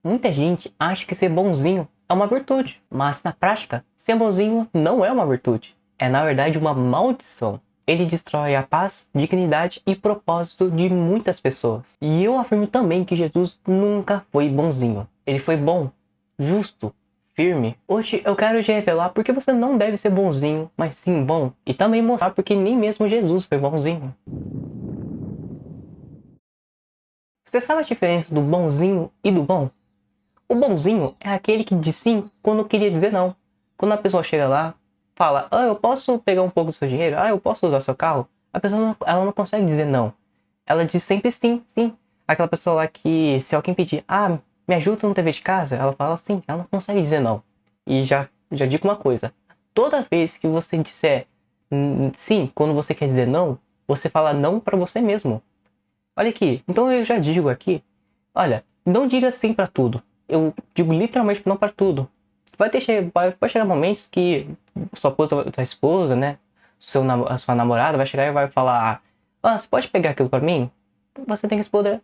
Muita gente acha que ser bonzinho é uma virtude, mas na prática, ser bonzinho não é uma virtude. É na verdade uma maldição. Ele destrói a paz, dignidade e propósito de muitas pessoas. E eu afirmo também que Jesus nunca foi bonzinho. Ele foi bom, justo, firme. Hoje eu quero te revelar porque você não deve ser bonzinho, mas sim bom. E também mostrar porque nem mesmo Jesus foi bonzinho. Você sabe a diferença do bonzinho e do bom? O bonzinho é aquele que diz sim quando queria dizer não. Quando a pessoa chega lá, fala, eu posso pegar um pouco do seu dinheiro? Eu posso usar seu carro? A pessoa ela não consegue dizer não. Ela diz sempre sim, sim. Aquela pessoa lá que, se alguém pedir, me ajuda no TV de casa, ela fala sim, ela não consegue dizer não. E já digo uma coisa, toda vez que você disser sim quando você quer dizer não, você fala não pra você mesmo. Olha aqui, então eu já digo aqui, olha, não diga sim pra tudo. Eu digo literalmente não pra tudo. Vai chegar momentos que sua esposa, né, a sua namorada vai chegar e vai falar, você pode pegar aquilo pra mim? Você tem que responder,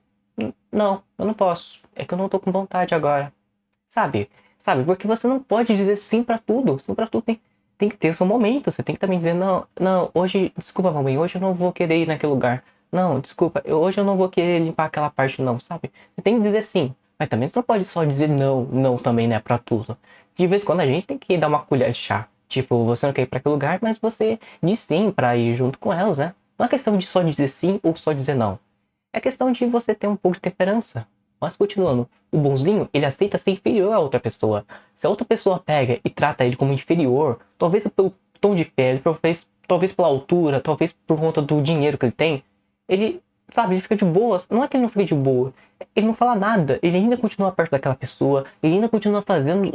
não, eu não posso, é que eu não tô com vontade agora. Sabe? Sabe? Porque você não pode dizer sim pra tudo. Sim pra tudo tem que ter o seu momento. Você tem que também dizer, não, não, hoje, desculpa, mamãe, hoje eu não vou querer ir naquele lugar. Não, desculpa, hoje eu não vou querer limpar aquela parte, não, sabe? Você tem que dizer sim. Mas também você não pode só dizer não, não também, né, pra tudo. De vez em quando a gente tem que dar uma colher de chá. Tipo, você não quer ir pra aquele lugar, mas você diz sim pra ir junto com elas, né? Não é questão de só dizer sim ou só dizer não. É questão de você ter um pouco de temperança. Mas continuando, o bonzinho, ele aceita ser inferior a outra pessoa. Se a outra pessoa pega e trata ele como inferior, talvez pelo tom de pele, talvez pela altura, talvez por conta do dinheiro que ele tem, ele, sabe, ele fica de boa. Não é que ele não fica de boa, ele não fala nada, ele ainda continua perto daquela pessoa, ele ainda continua fazendo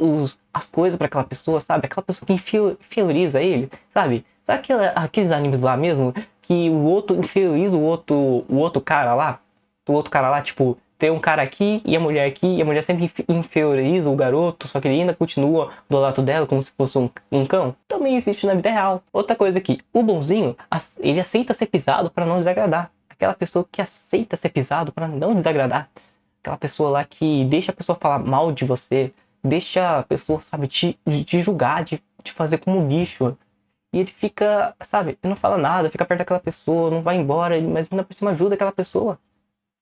as coisas pra aquela pessoa, sabe? Aquela pessoa que inferioriza ele, sabe? Sabe aqueles animes lá mesmo, que o outro inferioriza o outro cara lá? O outro cara lá, tipo, tem um cara aqui e a mulher aqui, e a mulher sempre inferioriza o garoto, só que ele ainda continua do lado dela como se fosse um cão. Também existe na vida real. Outra coisa aqui, o bonzinho, ele aceita ser pisado para não desagradar. Aquela pessoa que aceita ser pisado para não desagradar. Aquela pessoa lá que deixa a pessoa falar mal de você, deixa a pessoa, sabe, te julgar, te fazer como lixo. E ele fica, sabe, ele não fala nada, fica perto daquela pessoa, não vai embora, mas ainda por cima ajuda aquela pessoa.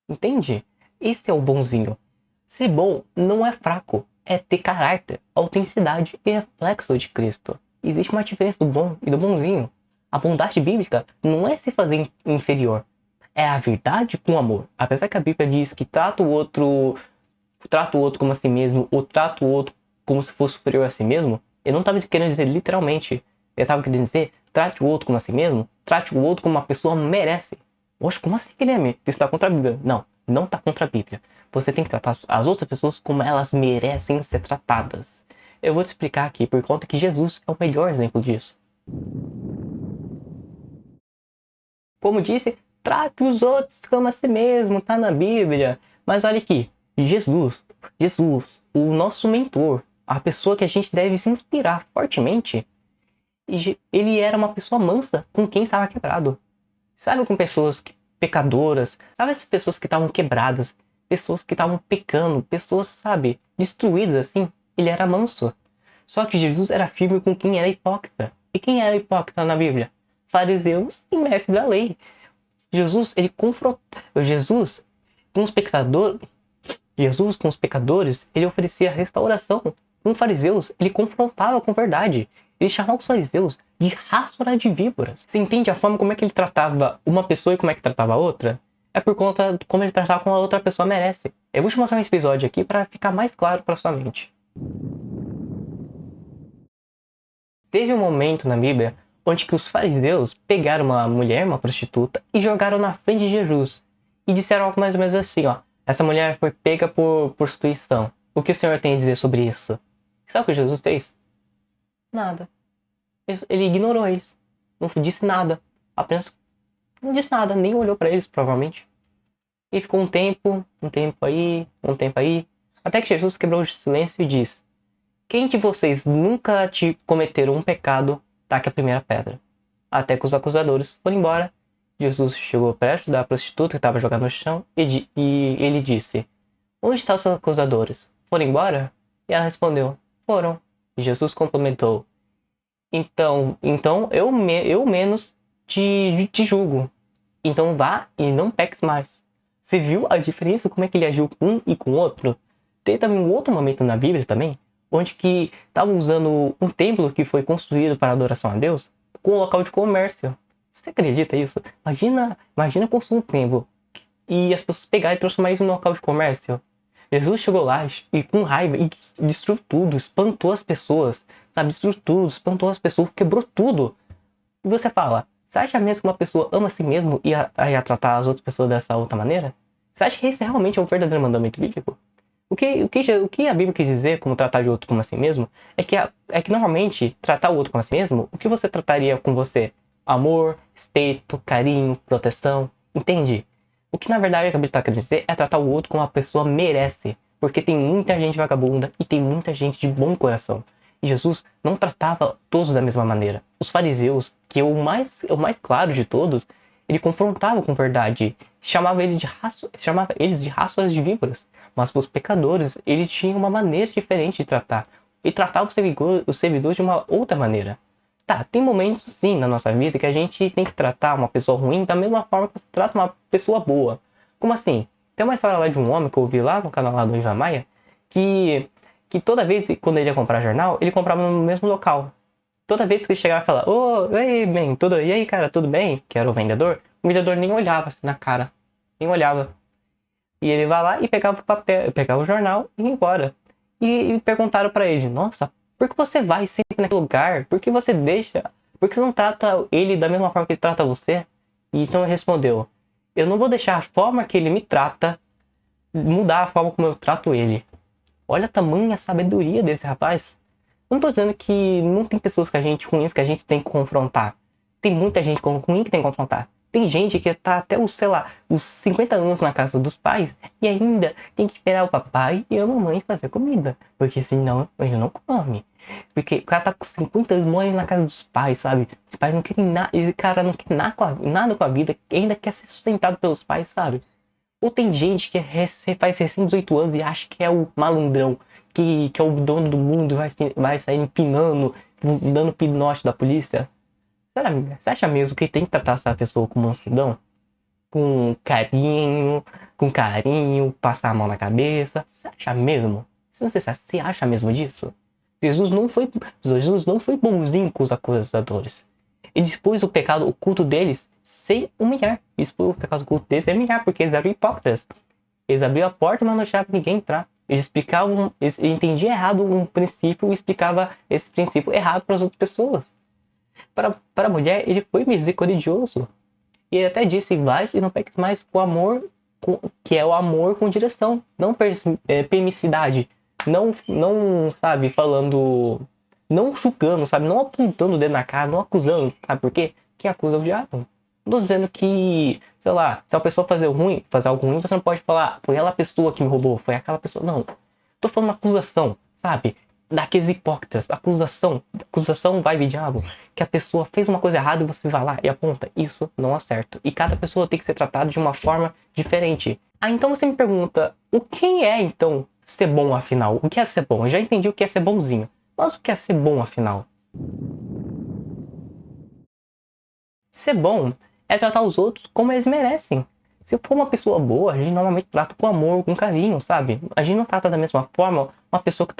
Entende? Esse é o bonzinho. Ser bom não é fraco, é ter caráter, autenticidade e reflexo de Cristo. Existe uma diferença do bom e do bonzinho. A bondade bíblica não é se fazer inferior, é a verdade com amor. Apesar que a Bíblia diz que trata o outro como a si mesmo, ou trata o outro como se fosse superior a si mesmo, ele não estava querendo dizer literalmente. Ele estava querendo dizer, trate o outro como a si mesmo, trate o outro como uma pessoa merece. Oxe, como assim, Guilherme? Isso está contra a Bíblia. Não, não está contra a Bíblia. Você tem que tratar as outras pessoas como elas merecem ser tratadas. Eu vou te explicar aqui por conta que Jesus é o melhor exemplo disso. Como disse, trate os outros como a si mesmo, tá na Bíblia. Mas olha aqui, Jesus, o nosso mentor, a pessoa que a gente deve se inspirar fortemente, ele era uma pessoa mansa com quem estava quebrado. Sabe, com pessoas pecadoras, sabe essas pessoas que estavam quebradas, pessoas que estavam pecando, pessoas, sabe, destruídas assim. Ele era manso. Só que Jesus era firme com quem era hipócrita. E quem era hipócrita na Bíblia? Fariseus e mestres da lei. Jesus, ele confrontou. Com os pecadores, Jesus com os pecadores, ele oferecia restauração. Com os fariseus, ele confrontava com verdade. Ele chamava os fariseus de raça de víboras. Você entende a forma como é que ele tratava uma pessoa e como é que tratava a outra? É por conta de como ele tratava como a outra pessoa merece. Eu vou te mostrar um episódio aqui para ficar mais claro para sua mente. Teve um momento na Bíblia onde que os fariseus pegaram uma mulher, uma prostituta, e jogaram na frente de Jesus. E disseram algo mais ou menos assim, ó. Essa mulher foi pega por prostituição. O que o Senhor tem a dizer sobre isso? Sabe o que Jesus fez? Nada. Ele ignorou eles. Não disse nada. Apenas não disse nada, nem olhou para eles, provavelmente. E ficou um tempo aí, até que Jesus quebrou o silêncio e disse: quem de vocês nunca te cometeram um pecado, taque a primeira pedra. Até que os acusadores foram embora, Jesus chegou perto da prostituta que estava jogada no chão e ele disse: onde estão os seus acusadores? Foram embora? E ela respondeu: foram. E Jesus complementou: então eu menos te julgo. Então vá e não peques mais. Você viu a diferença, como é que ele agiu com um e com o outro? Tem também um outro momento na Bíblia também, onde que estavam usando um templo que foi construído para adoração a Deus com um local de comércio. Você acredita isso? Imagina construir um templo e as pessoas pegarem e transformar isso num local de comércio. Jesus chegou lá e com raiva e destruiu tudo, espantou as pessoas, sabe? Destruiu tudo, espantou as pessoas, quebrou tudo. E você fala: você acha mesmo que uma pessoa ama a si mesmo e ia tratar as outras pessoas dessa outra maneira? Você acha que esse realmente é um verdadeiro mandamento bíblico? O que a Bíblia quis dizer como tratar de outro como a si mesmo é que normalmente tratar o outro como a si mesmo, o que você trataria com você? Amor, respeito, carinho, proteção, entende? O que na verdade a Bíblia está querendo dizer é tratar o outro como a pessoa merece, porque tem muita gente vagabunda e tem muita gente de bom coração. E Jesus não tratava todos da mesma maneira. Os fariseus, que é o mais claro de todos, ele confrontava com verdade, chamava eles de raças de víboras. Mas para os pecadores, ele tinha uma maneira diferente de tratar. E tratava os servidores de uma outra maneira. Tá, tem momentos sim na nossa vida que a gente tem que tratar uma pessoa ruim da mesma forma que você trata uma pessoa boa. Como assim? Tem uma história lá de um homem que eu ouvi lá no canal lá do Ivan Maia, que toda vez quando ele ia comprar jornal, ele comprava no mesmo local. Toda vez que ele chegava e falava: ô, ei, bem, e aí, cara, tudo bem? Que era o vendedor nem olhava assim na cara. Nem olhava. E ele vai lá e pegava o papel, pegava o jornal e ia embora. E perguntaram pra ele: nossa, por que você vai sempre naquele lugar? Por que você deixa? Por que você não trata ele da mesma forma que ele trata você? E então ele respondeu: eu não vou deixar a forma que ele me trata mudar a forma como eu trato ele. Olha a tamanha sabedoria desse rapaz. Eu não tô dizendo que não tem pessoas ruins que a gente tem que confrontar. Tem muita gente ruim que tem que confrontar. Tem gente que tá até os 50 anos na casa dos pais e ainda tem que esperar o papai e a mamãe fazer comida. Porque senão ele não come. Porque o cara tá com 50 anos morando na casa dos pais, sabe? Os pais não querem nada, esse cara não quer nada com a vida, ainda quer ser sustentado pelos pais, sabe? Ou tem gente que faz recém 18 anos e acha que é o malandrão, que é o dono do mundo, vai sair empinando, dando pinote da polícia. Você acha mesmo que tem que tratar essa pessoa com mansidão? Com carinho, passar a mão na cabeça? Você acha mesmo? Você acha mesmo disso? Jesus não foi bonzinho com os acusadores. Ele expôs o pecado oculto deles sem humilhar. Ele expôs o pecado oculto deles sem humilhar, porque eles eram hipócritas. Eles abriam a porta, mas não deixavam ninguém entrar. Eles entendiam errado um princípio e explicavam esse princípio errado para as outras pessoas. Para a mulher, ele foi misericordioso. E ele até disse: vai e não peques mais com amor, que é o amor com direção, não permissividade. Não, sabe, falando, não julgando, sabe, não apontando o dedo na cara, não acusando, sabe por quê? Quem acusa é o diabo. Não tô dizendo que, sei lá, se a pessoa fazer algo ruim, você não pode falar: foi aquela pessoa que me roubou, foi aquela pessoa. Não. Tô falando uma acusação, sabe? Daqueles hipócritas. Acusação vai vir diabo. Que a pessoa fez uma coisa errada e você vai lá e aponta: isso não é certo. E cada pessoa tem que ser tratada de uma forma diferente. Ah, então você me pergunta: o que é então ser bom afinal? O que é ser bom? Eu já entendi o que é ser bonzinho. Mas o que é ser bom afinal? Ser bom é tratar os outros como eles merecem. Se for uma pessoa boa, a gente normalmente trata com amor, com carinho, sabe? A gente não trata da mesma forma uma pessoa que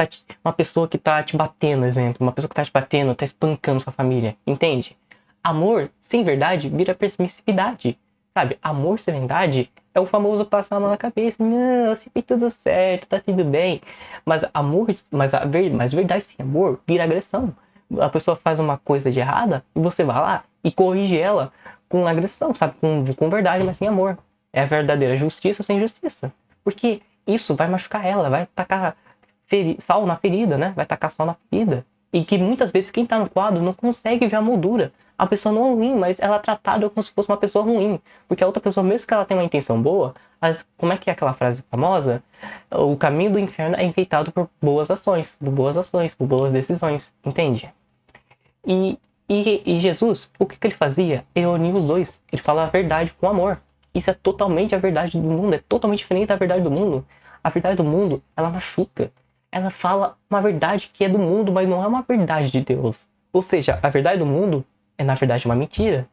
tá te batendo, exemplo. Uma pessoa que tá te batendo, tá espancando sua família, entende? Amor sem verdade vira permissividade, sabe? Amor sem verdade é o famoso passar a mão na cabeça. Não, se fez tudo certo, tá tudo bem. Mas verdade sem amor vira agressão. A pessoa faz uma coisa de errada e você vai lá e corrige ela com agressão, sabe? Com verdade, mas sem amor. É a verdadeira justiça sem justiça. Porque isso vai machucar ela, vai tacar sal na ferida, né? Vai tacar sal na ferida. E que muitas vezes quem tá no quadro não consegue ver a moldura. A pessoa não é ruim, mas ela é tratada como se fosse uma pessoa ruim. Porque a outra pessoa, mesmo que ela tenha uma intenção boa, como é que é aquela frase famosa? O caminho do inferno é enfeitado por boas ações, por boas decisões, entende? E Jesus, o que ele fazia? Ele unia os dois. Ele fala a verdade com amor. Isso é totalmente a verdade do mundo, é totalmente diferente da verdade do mundo. A verdade do mundo, ela machuca. Ela fala uma verdade que é do mundo, mas não é uma verdade de Deus. Ou seja, a verdade do mundo é na verdade uma mentira.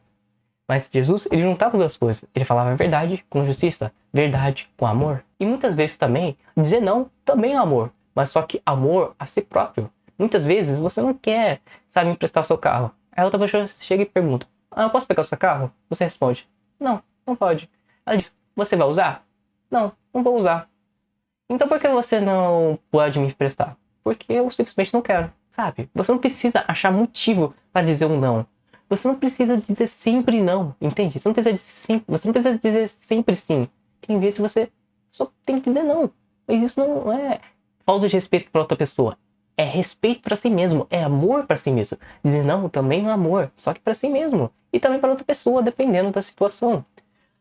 Mas Jesus, ele juntava as duas coisas. Ele falava a verdade com justiça, verdade com amor. E muitas vezes também, dizer não também é amor. Mas só que amor a si próprio. Muitas vezes você não quer, sabe, emprestar o seu carro. Aí outra pessoa chega e pergunta, eu posso pegar o seu carro? Você responde, não, não pode. Ela diz, você vai usar? Não, não vou usar. Então por que você não pode me emprestar? Porque eu simplesmente não quero, sabe? Você não precisa achar motivo para dizer um não. Você não precisa dizer sempre não, entende? Você não precisa dizer sempre sim. Tem vezes que você só tem que dizer não. Mas isso não é falta de respeito para outra pessoa. É respeito para si mesmo, é amor para si mesmo. Dizer não também é amor, só que para si mesmo. E também para outra pessoa, dependendo da situação.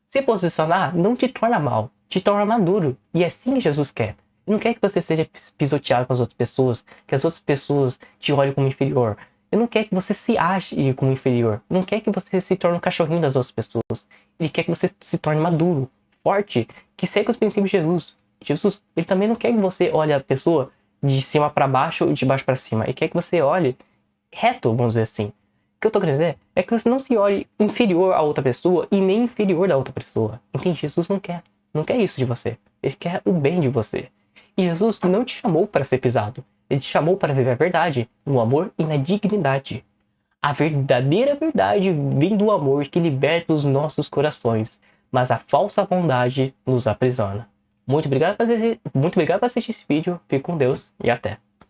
Se posicionar não te torna mal, te torna maduro. E é assim que Jesus quer. Ele não quer que você seja pisoteado com as outras pessoas, que as outras pessoas te olhem como inferior. Ele não quer que você se ache como inferior. Ele não quer que você se torne um cachorrinho das outras pessoas. Ele quer que você se torne maduro, forte, que segue os princípios de Jesus. Jesus, ele também não quer que você olhe a pessoa de cima para baixo ou de baixo para cima. Ele quer que você olhe reto, vamos dizer assim. O que eu tô querendo dizer é que você não se olhe inferior a outra pessoa e nem inferior da outra pessoa. Entende? Jesus não quer. Não quer isso de você. Ele quer o bem de você. E Jesus não te chamou para ser pisado. Ele te chamou para viver a verdade, no amor e na dignidade. A verdadeira verdade vem do amor que liberta os nossos corações, mas a falsa bondade nos aprisiona. Muito obrigado por assistir esse vídeo. Fique com Deus e até.